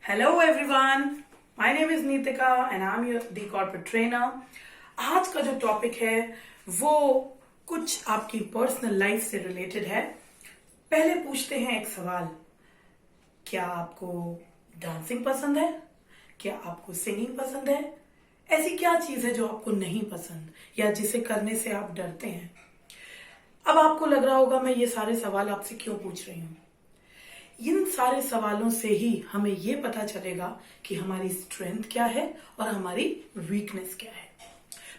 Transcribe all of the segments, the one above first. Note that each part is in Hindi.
Hello everyone, my name is Neetika and I'm your the corporate trainer. आज का जो टॉपिक है वो कुछ आपकी पर्सनल लाइफ से रिलेटेड है. पहले पूछते हैं एक सवाल. क्या आपको डांसिंग पसंद है? क्या आपको सिंगिंग पसंद है? ऐसी क्या चीज है जो आपको नहीं पसंद या जिसे करने से आप डरते हैं? अब आपको लग रहा होगा मैं ये सारे सवाल आपसे क्यों पूछ रही हूँ. इन सारे सवालों से ही हमें ये पता चलेगा कि हमारी स्ट्रेंथ क्या है और हमारी वीकनेस क्या है.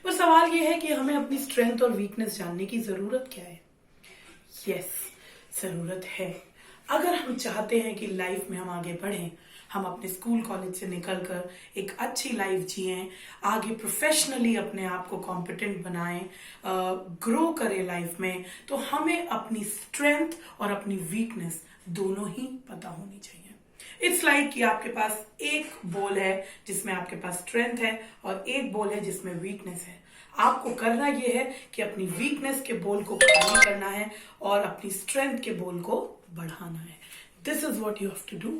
पर सवाल ये है कि हमें अपनी स्ट्रेंथ और वीकनेस जानने की जरूरत क्या है. यस, जरूरत है. अगर हम चाहते हैं कि लाइफ में हम आगे बढ़ें, हम अपने स्कूल कॉलेज से निकलकर एक अच्छी लाइफ जिएं, आगे प्रोफेशनली अपने आप को कॉम्पिटेंट बनाएं, ग्रो करें लाइफ में, तो हमें अपनी स्ट्रेंथ और अपनी वीकनेस दोनों ही पता होनी चाहिए. इट्स लाइक कि आपके पास एक बॉल है जिसमें आपके पास स्ट्रेंथ है और एक बॉल है जिसमें वीकनेस है. आपको करना यह है कि अपनी वीकनेस के बॉल को खाली करना है और अपनी स्ट्रेंथ के बॉल को बढ़ाना है. This is what you have to do.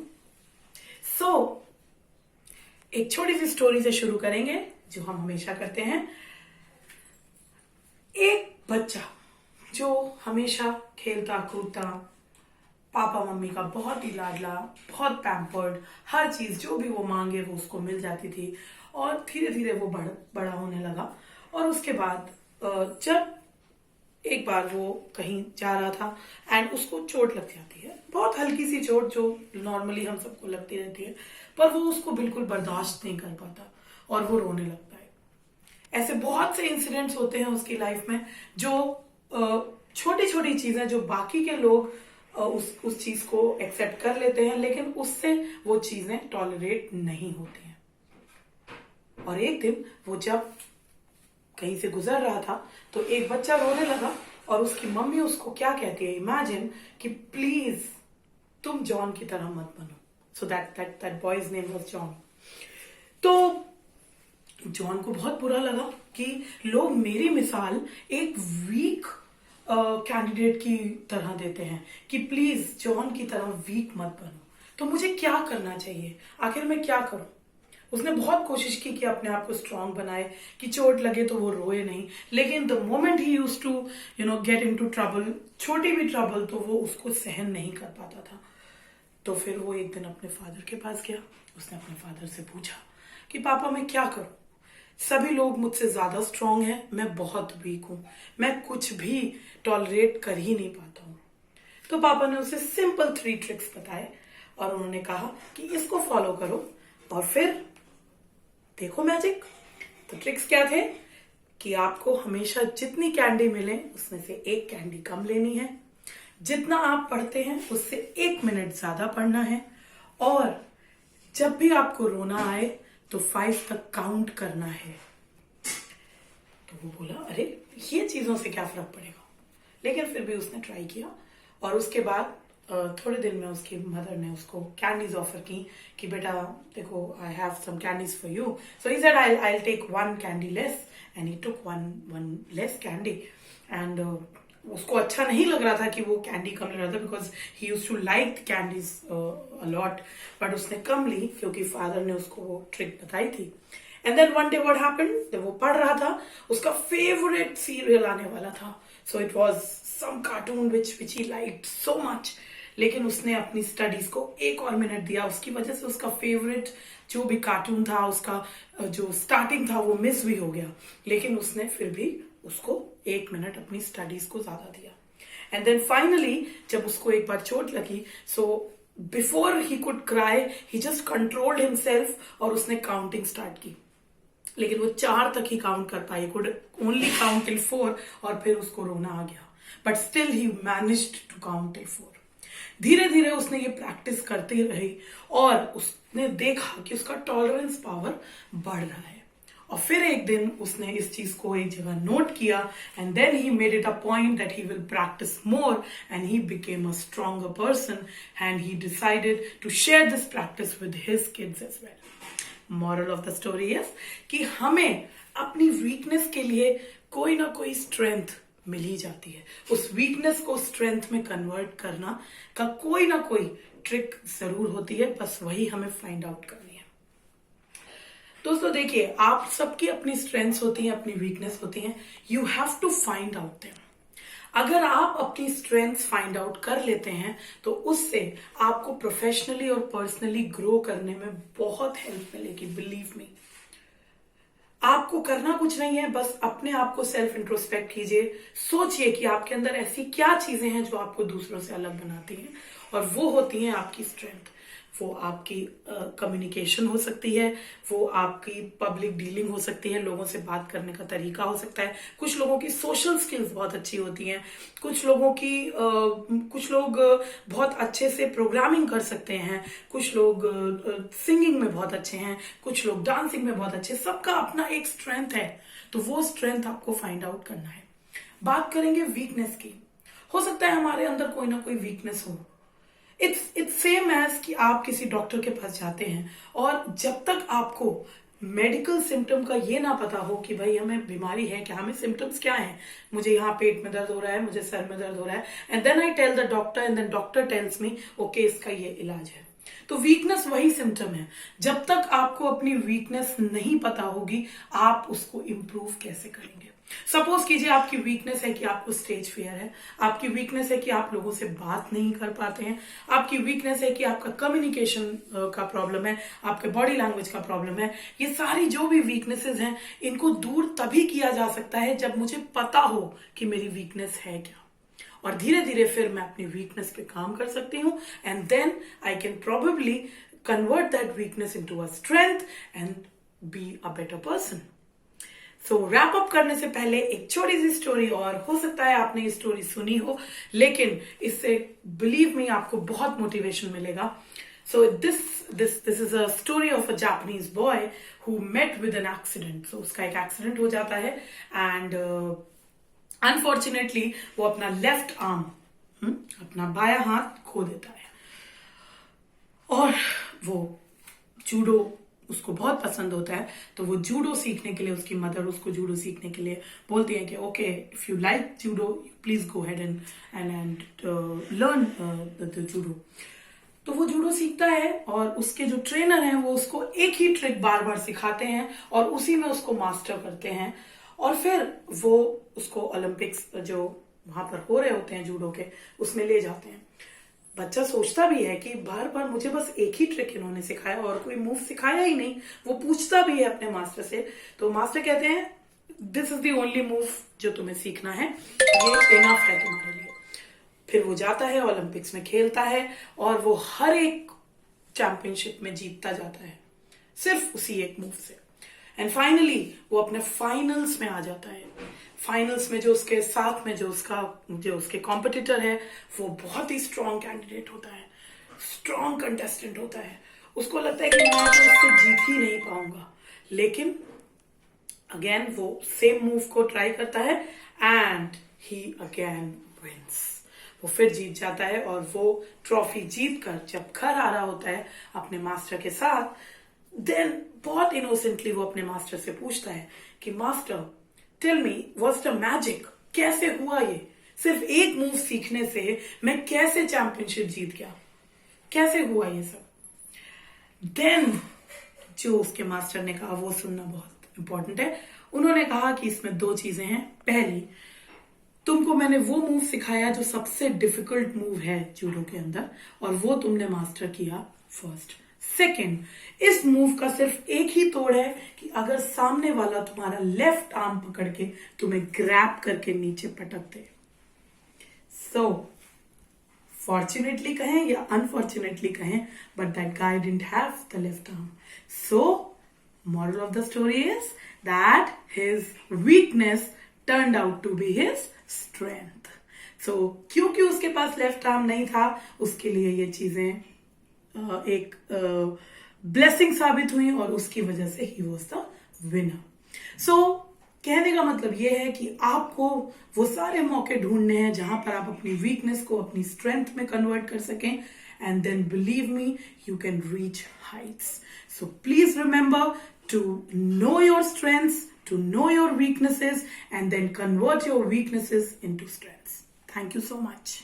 So एक छोटी सी स्टोरी से शुरू करेंगे जो हम हमेशा करते हैं. एक बच्चा जो हमेशा खेलता कूदता, पापा मम्मी का बहुत ही लाडला, बहुत पैम्पर्ड, हर चीज जो भी वो मांगे वो उसको मिल जाती थी. और धीरे धीरे वो बड़ा होने लगा. और उसके बाद जब एक बार वो कहीं जा रहा था एंड उसको चोट लग जाती है, बहुत हल्की सी चोट जो नॉर्मली हम सबको लगती रहती है, पर वो उसको बिल्कुल बर्दाश्त नहीं कर पाता और वो रोने लगता है. ऐसे बहुत से इंसिडेंट्स होते हैं उसकी लाइफ में जो छोटी छोटी चीजें जो बाकी के लोग उस चीज को एक्सेप्ट कर लेते हैं, लेकिन उससे वो चीजें टॉलरेट नहीं होती हैं. और एक दिन वो जब कहीं से गुजर रहा था तो एक बच्चा रोने लगा और उसकी मम्मी उसको क्या कहती है, इमेजिन कि प्लीज तुम जॉन की तरह मत बनो. So that boys name was John. तो जॉन को बहुत बुरा लगा कि लोग मेरी मिसाल एक वीक कैंडिडेट की तरह देते हैं कि प्लीज जॉन की तरह वीक मत बनो. तो मुझे क्या करना चाहिए, आखिर मैं क्या करूं. उसने बहुत कोशिश की कि अपने आप को स्ट्रांग बनाए, कि चोट लगे तो वो रोए नहीं. लेकिन the moment he used to get into trouble, छोटी भी ट्रबल, तो वो उसको सहन नहीं कर पाता था. तो फिर वो एक दिन अपने फादर के पास गया. उसने अपने फादर से पूछा कि पापा मैं क्या करूं, सभी लोग मुझसे ज्यादा स्ट्रांग हैं, मैं बहुत वीक हूं, मैं कुछ भी टॉलरेट कर ही नहीं पाता हूं. तो पापा ने उसे सिंपल 3 ट्रिक्स बताए और उन्होंने कहा कि इसको फॉलो करो और फिर देखो मैजिक. तो ट्रिक्स क्या थे कि आपको हमेशा जितनी कैंडी मिले उसमें से एक कैंडी कम लेनी है, जितना आप पढ़ते हैं उससे 1 मिनट ज्यादा पढ़ना है, और जब भी आपको रोना आए तो 5 तक काउंट करना है. तो वो बोला अरे ये चीजों से क्या फर्क पड़ेगा, लेकिन फिर भी उसने ट्राई किया. और उसके बाद थोड़े दिन में उसकी मदर ने उसको कैंडीज ऑफर की कि बेटा देखो I have some candies for you. So he said I will take 1 candy less and he took one less candy. And उसको अच्छा नहीं लग रहा था कि वो कैंडी कम ले रहा था, because he used to like candies a lot. But उसने कम ली क्योंकि फादर ने उसको वो ट्रिक बताई थी. And then one day what happened, जब वो पढ़ रहा था उसका फेवरेट सीरियल आने वाला था. So it was some cartoon which he liked so much. लेकिन उसने अपनी स्टडीज को 1 और मिनट दिया. उसकी वजह से उसका फेवरेट जो भी कार्टून था, उसका जो स्टार्टिंग था वो मिस भी हो गया. लेकिन उसने फिर भी उसको 1 मिनट अपनी स्टडीज को ज्यादा दिया. एंड देन फाइनली जब उसको एक बार चोट लगी, so before he could cry he just controlled himself और उसने काउंटिंग स्टार्ट की. लेकिन वो 4 तक ही काउंट कर पाई, कुड ओनली काउंट टिल 4, और फिर उसको रोना आ गया. But still he managed to count till 4. धीरे धीरे उसने ये प्रैक्टिस करती रही और उसने देखा कि उसका टॉलरेंस पावर बढ़ रहा है. और फिर एक दिन उसने इस चीज को एक जगह नोट किया and then he made it a point that he will practise more and he became a stronger person and he decided to share this practice with his kids as well. Moral of the story is कि हमें अपनी वीकनेस के लिए कोई ना कोई स्ट्रेंथ मिल ही जाती है। उस वीकनेस को स्ट्रेंथ में कन्वर्ट करना का कोई ना कोई ट्रिक जरूर होती है, बस वही हमें फाइंड आउट करनी है। दोस्तों देखिए, आप सबकी अपनी स्ट्रेंथ्स होती हैं, अपनी वीकनेस होती हैं, you have to find out them. अगर आप अपनी स्ट्रेंथ्स फाइंड आउट कर लेते हैं तो उससे आपको प्रोफेशनली और पर्सनली ग्रो करने में बहुत हेल्प मिलेगी, बिलीव मी। आपको करना कुछ नहीं है, बस अपने आप को सेल्फ इंट्रोस्पेक्ट कीजिए, सोचिए कि आपके अंदर ऐसी क्या चीजें हैं जो आपको दूसरों से अलग बनाती हैं, और वो होती हैं आपकी स्ट्रेंथ। वो आपकी कम्युनिकेशन हो सकती है, वो आपकी पब्लिक डीलिंग हो सकती है, लोगों से बात करने का तरीका हो सकता है। कुछ लोगों की सोशल स्किल्स बहुत अच्छी होती हैं, कुछ लोग बहुत अच्छे से प्रोग्रामिंग कर सकते हैं, कुछ लोग सिंगिंग में बहुत अच्छे हैं, कुछ लोग डांसिंग में बहुत अच्छे। सबका अपना एक स्ट्रेंथ है, तो वो स्ट्रेंथ आपको फाइंड आउट करना है। बात करेंगे वीकनेस की। हो सकता है हमारे अंदर कोई ना कोई वीकनेस हो। इट्स सेम एज कि आप किसी डॉक्टर के पास जाते हैं और जब तक आपको मेडिकल सिम्टम का ये ना पता हो कि भाई हमें बीमारी है क्या, हमें सिम्टम्स क्या हैं, मुझे यहाँ पेट में दर्द हो रहा है, मुझे सर में दर्द हो रहा है, and then I tell the doctor and then doctor tells me okay इसका ये इलाज है। तो वीकनेस वही सिम्टम है। जब तक आपको अपनी वीकनेस नहीं पता होगी, आप उसको इम्प्रूव कैसे करेंगे। सपोज कीजिए आपकी वीकनेस है कि आपको स्टेज फियर है, आपकी वीकनेस है कि आप लोगों से बात नहीं कर पाते हैं, आपकी वीकनेस है कि आपका कम्युनिकेशन का प्रॉब्लम है, आपके बॉडी लैंग्वेज का प्रॉब्लम है। ये सारी जो भी वीकनेसेस हैं, इनको दूर तभी किया जा सकता है जब मुझे पता हो कि मेरी वीकनेस है क्या, और धीरे धीरे फिर मैं अपनी वीकनेस पे काम कर सकती हूँ, and then I can probably convert that weakness into a strength and be a better person. So wrap up करने से पहले एक छोटी सी स्टोरी, और हो सकता है आपने ये स्टोरी सुनी हो, लेकिन इससे बिलीव मी आपको बहुत मोटिवेशन मिलेगा। So this is a story of a Japanese boy who met with an accident. So उसका एक एक्सीडेंट हो जाता है एंड अनफॉर्चुनेटली वो अपना लेफ्ट आर्म, अपना बायां हाथ खो देता है। और वो जूडो उसको बहुत पसंद होता है, तो वो जूडो सीखने के लिए, उसकी मदर उसको जूडो सीखने के लिए बोलती है कि okay if you like judo please go head and learn the judo. तो वो जूडो सीखता है और उसके जो ट्रेनर हैं वो उसको एक ही ट्रिक बार बार सिखाते हैं और उसी में उसको मास्टर करते हैं, और फिर वो उसको ओलंपिक्स जो वहां पर हो रहे होते हैं जूडो के, उसमें ले जाते हैं। बच्चा सोचता भी है कि बार बार मुझे बस एक ही ट्रिक इन्होंने सिखाया और कोई मूव सिखाया ही नहीं। वो पूछता भी है अपने मास्टर से, तो मास्टर कहते हैं this is the only move जो तुम्हें सीखना है, ये इनफ है तुम्हारे लिए। फिर वो जाता है, ओलंपिक्स में खेलता है और वो हर एक चैंपियनशिप में जीतता जाता है सिर्फ उसी एक मूव से। एंड फाइनली वो अपने फाइनल्स में आ जाता है। फाइनल्स में जो उसके साथ में जो उसके कॉम्पिटिटर है, वो बहुत ही स्ट्रॉन्ग कैंडिडेट होता है, स्ट्रॉन्ग कंटेस्टेंट होता है। उसको लगता है कि मैं तो इससे जीत ही नहीं पाऊंगा, लेकिन अगेन वो सेम मूव को ट्राई करता है एंड ही अगेन विंस। वो फिर जीत जाता है और वो ट्रॉफी जीत कर जब घर आ रहा होता है अपने मास्टर के साथ, देन बहुत इनोसेंटली वो अपने मास्टर से पूछता है कि master tell me what's the magic, कैसे हुआ ये, सिर्फ एक मूव सीखने से मैं कैसे चैंपियनशिप जीत गया, कैसे हुआ ये सब। देन जो उसके मास्टर ने कहा वो सुनना बहुत इंपॉर्टेंट है। उन्होंने कहा कि इसमें दो चीजें हैं। पहली, तुमको मैंने वो मूव सिखाया जो सबसे डिफिकल्ट मूव है जूडो के अंदर, और वो तुमने मास्टर किया फर्स्ट। सेकेंड, इस मूव का सिर्फ एक ही तोड़ है कि अगर सामने वाला तुम्हारा लेफ्ट आर्म पकड़ के तुम्हें ग्रैब करके नीचे पटक दे। सो फॉर्चुनेटली कहें या अनफॉर्चुनेटली कहें, but that guy didn't have the left arm. So moral of the story is that his weakness turned out to be his strength. So क्योंकि उसके पास लेफ्ट आर्म नहीं था, उसके लिए ये चीजें एक ब्लेसिंग साबित हुई और उसकी वजह से ही वॉज द विनर। सो कहने का मतलब ये है कि आपको वो सारे मौके ढूंढने हैं जहां पर आप अपनी वीकनेस को अपनी स्ट्रेंथ में कन्वर्ट कर सकें, and then believe me, you can reach heights. So please remember to know your strengths, to know your weaknesses and then convert your weaknesses into strengths. Thank you so much.